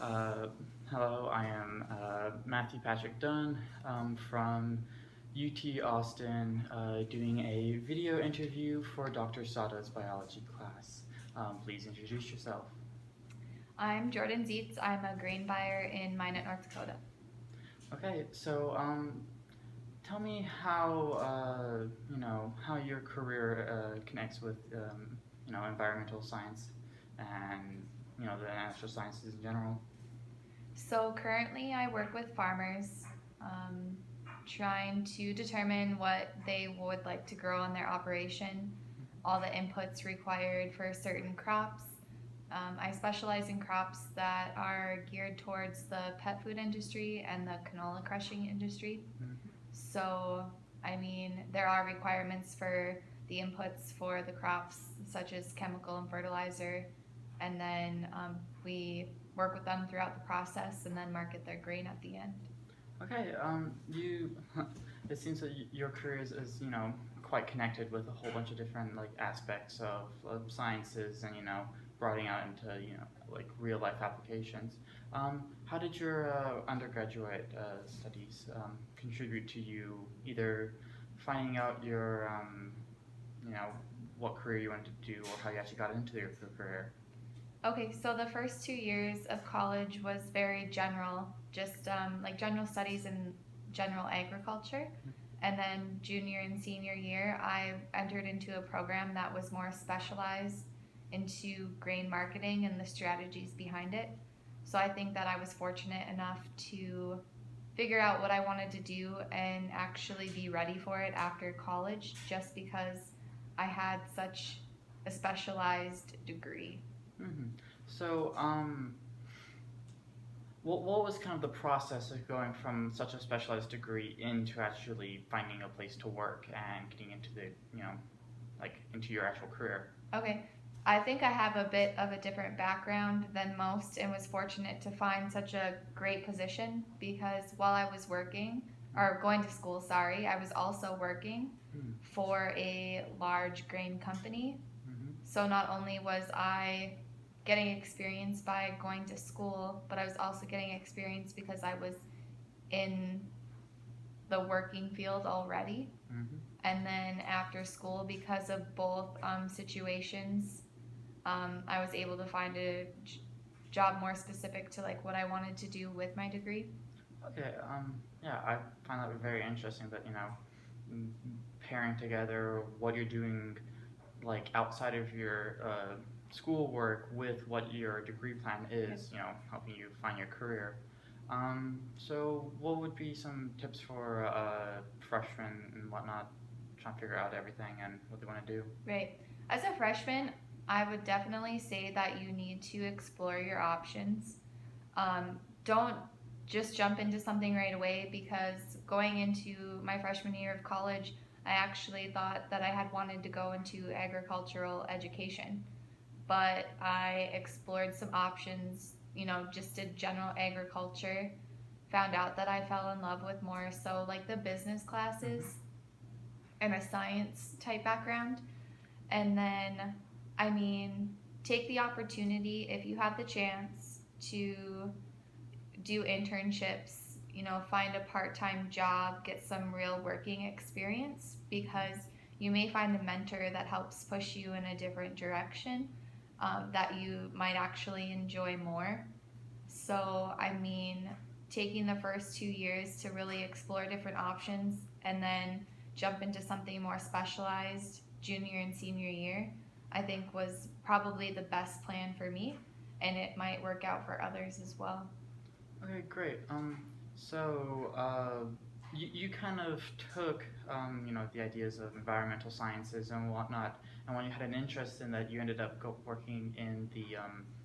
Uh, Hello, I am Matthew Patrick Dunn from UT Austin, doing a video interview for Dr. Sada's biology class. Please introduce yourself. I'm Jordan Zietz. I'm a grain buyer in Minot, North Dakota. Okay, so tell me how how your career connects with environmental science and the natural sciences in general. So currently, I work with farmers, um, trying to determine what they would like to grow in their operation, all the inputs required for certain crops. I specialize in crops that are geared towards the pet food industry and the canola crushing industry. Mhm. So, there are requirements for the inputs for the crops, such as chemical and fertilizer, and then we work with them throughout the process and then market their grain at the end. Okay, you. It seems that your career is quite connected with a whole bunch of different like aspects of sciences and broadening out into like real life applications. How did your undergraduate studies contribute to you either finding out your you know what career you wanted to do or how you actually got into your career? Okay, so the first 2 years of college was very general, just like general studies and general agriculture. And then junior and senior year, I entered into a program that was more specialized into grain marketing and the strategies behind it. So I think that I was fortunate enough to figure out what I wanted to do and actually be ready for it after college just because I had such a specialized degree. Hmm. So, what was kind of the process of going from such a specialized degree into actually finding a place to work and getting into the, like into your actual career? Okay. I think I have a bit of a different background than most and was fortunate to find such a great position because while I was working, or going to school, sorry, I was also working Mm-hmm. for a large grain company. Mm-hmm. So not only was I getting experience by going to school, but I was also getting experience because I was in the working field already. Mm-hmm. And then after school, because of both situations, I was able to find a job more specific to like what I wanted to do with my degree. Okay. Yeah, I find that very interesting that mm, pairing together what you're doing like outside of your schoolwork with what your degree plan Yep. is, helping you find your career. So, what would be some tips for freshmen and whatnot trying to figure out everything and what they want to do? Right. As a freshman, I would definitely say that you need to explore your options. Don't just jump into something right away because going into my freshman year of college, I actually thought that I had wanted to go into agricultural education. But I explored some options, just did general agriculture, found out that I fell in love with more so like the business Mm-hmm. classes and a science type background. And then, I mean, take the opportunity if you have the chance to do internships, find a part time job, get some real working experience because you may find a mentor that helps push you in a different direction that you might actually enjoy more. So, taking the first 2 years to really explore different options and then jump into something more specialized junior and senior year, I think was probably the best plan for me, and it might work out for others as well. Okay, great. So you kind of took the ideas of environmental sciences and whatnot, and when you had an interest in that, you ended up working in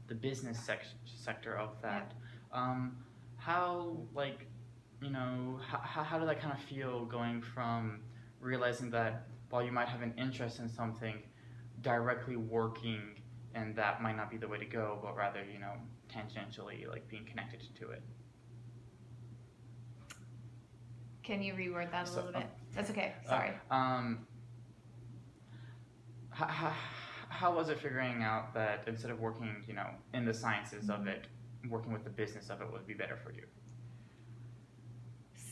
the business sector of Yep. that. Um, how like how did that kind of feel going from realizing that while you might have an interest in something, directly working and that might not be the way to go, but rather tangentially like being connected to it. Can you reword that a So, little bit? That's okay. Sorry. um, how was it figuring out that instead of working, in the sciences of Mhm. it, working with the business of it would be better for you?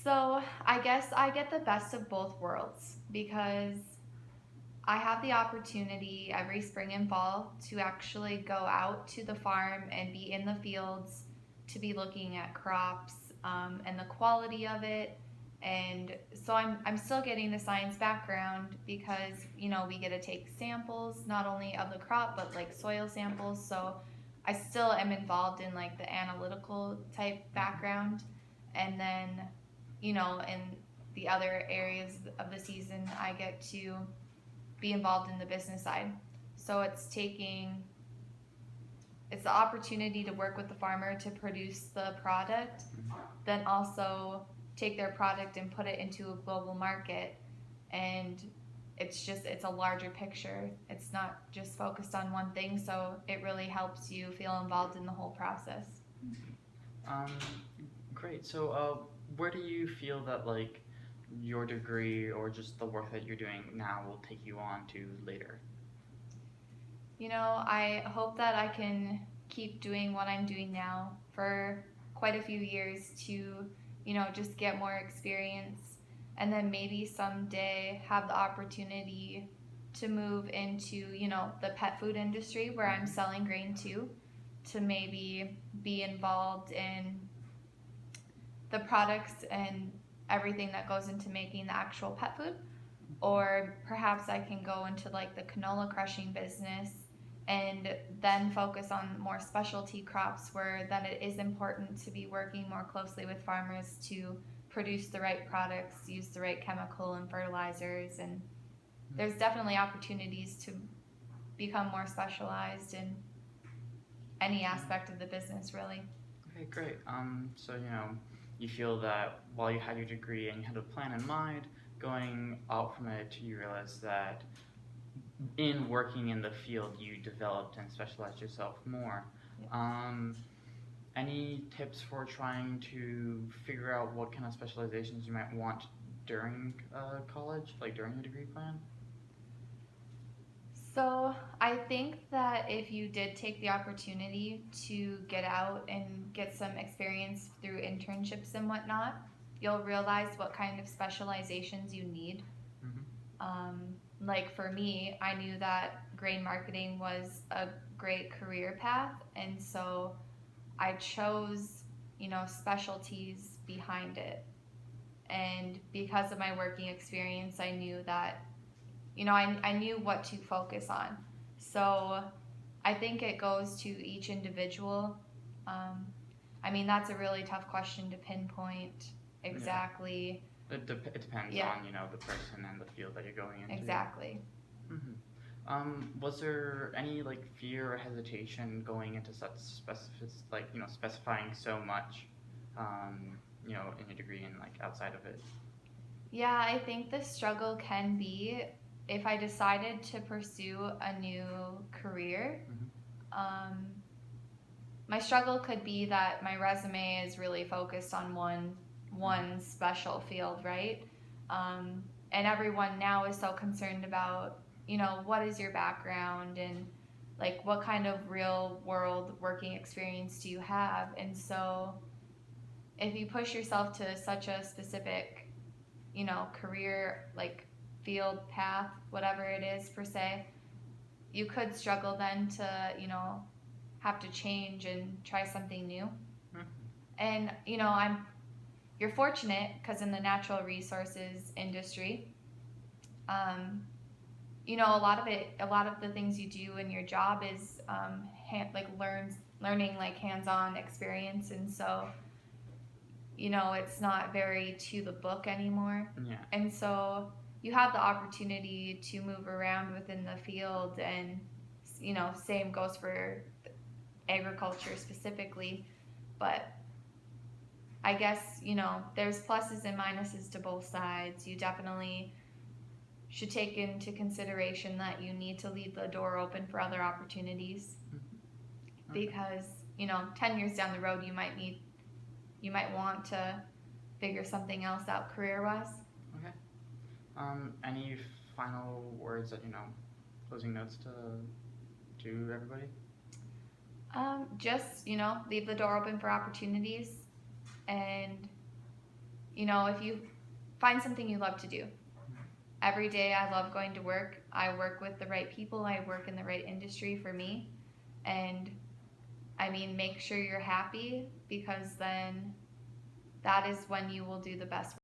So I guess I get the best of both worlds because I have the opportunity every spring and fall to actually go out to the farm and be in the fields, to be looking at crops and the quality of it. And so I'm still getting the science background because, we get to take samples, not only of the crop, but like soil samples. So I still am involved in like the analytical type background. And then, in the other areas of the season, I get to be involved in the business side. So it's the opportunity to work with the farmer to produce the product, then also take their product and put it into a global market. And it's a larger picture. It's not just focused on one thing, so it really helps you feel involved in the whole process. Um, Great. So, where do you feel that like your degree or just the work that you're doing now will take you on to later? I hope that I can keep doing what I'm doing now for quite a few years to, just get more experience and then maybe someday have the opportunity to move into, the pet food industry where I'm selling grain to maybe be involved in the products and everything that goes into making the actual pet food. Or perhaps I can go into like the canola crushing business and then focus on more specialty crops where then it is important to be working more closely with farmers to produce the right products, use the right chemical and fertilizers. And there's definitely opportunities to become more specialized in any aspect of the business, really. Okay, great. So you feel that while you had your degree and you had a plan in mind, going out from it, you realized that in working in the field, you developed and specialized yourself more. Yeah. Any tips for trying to figure out what kind of specializations you might want during college, like during your degree plan? So I think that if you did take the opportunity to get out and get some experience through internships and whatnot, you'll realize what kind of specializations you need. Like for me, I knew that grain marketing was a great career path, and so I chose, specialties behind it. And because of my working experience, I knew that, I knew what to focus on. So I think it goes to each individual. Um, that's a really tough question to pinpoint exactly. It depends Yeah. on the person and the field that you're going into. Exactly. Was there any like fear or hesitation going into such specifying so much, in your degree and like outside of it? Yeah, I think the struggle can be if I decided to pursue a new career. My struggle could be that my resume is really focused on one special field, right? And everyone now is so concerned about, what is your background and like what kind of real world working experience do you have? And so if you push yourself to such a specific, career, like field path, whatever it is per se, you could struggle then to, have to change and try something new. And, you're fortunate because in the natural resources industry, a lot of the things you do in your job is learning like hands-on experience, and so it's not very to the book anymore. Yeah. And so you have the opportunity to move around within the field, and same goes for agriculture specifically. But I guess there's pluses and minuses to both sides. You definitely should take into consideration that you need to leave the door open for other opportunities, because 10 years down the road you might want to figure something else out career-wise. Okay. Any final words that closing notes to everybody? Just, leave the door open for opportunities. And, if you find something you love to do. Every day I love going to work. I work with the right people. I work in the right industry for me. And, make sure you're happy, because then that is when you will do the best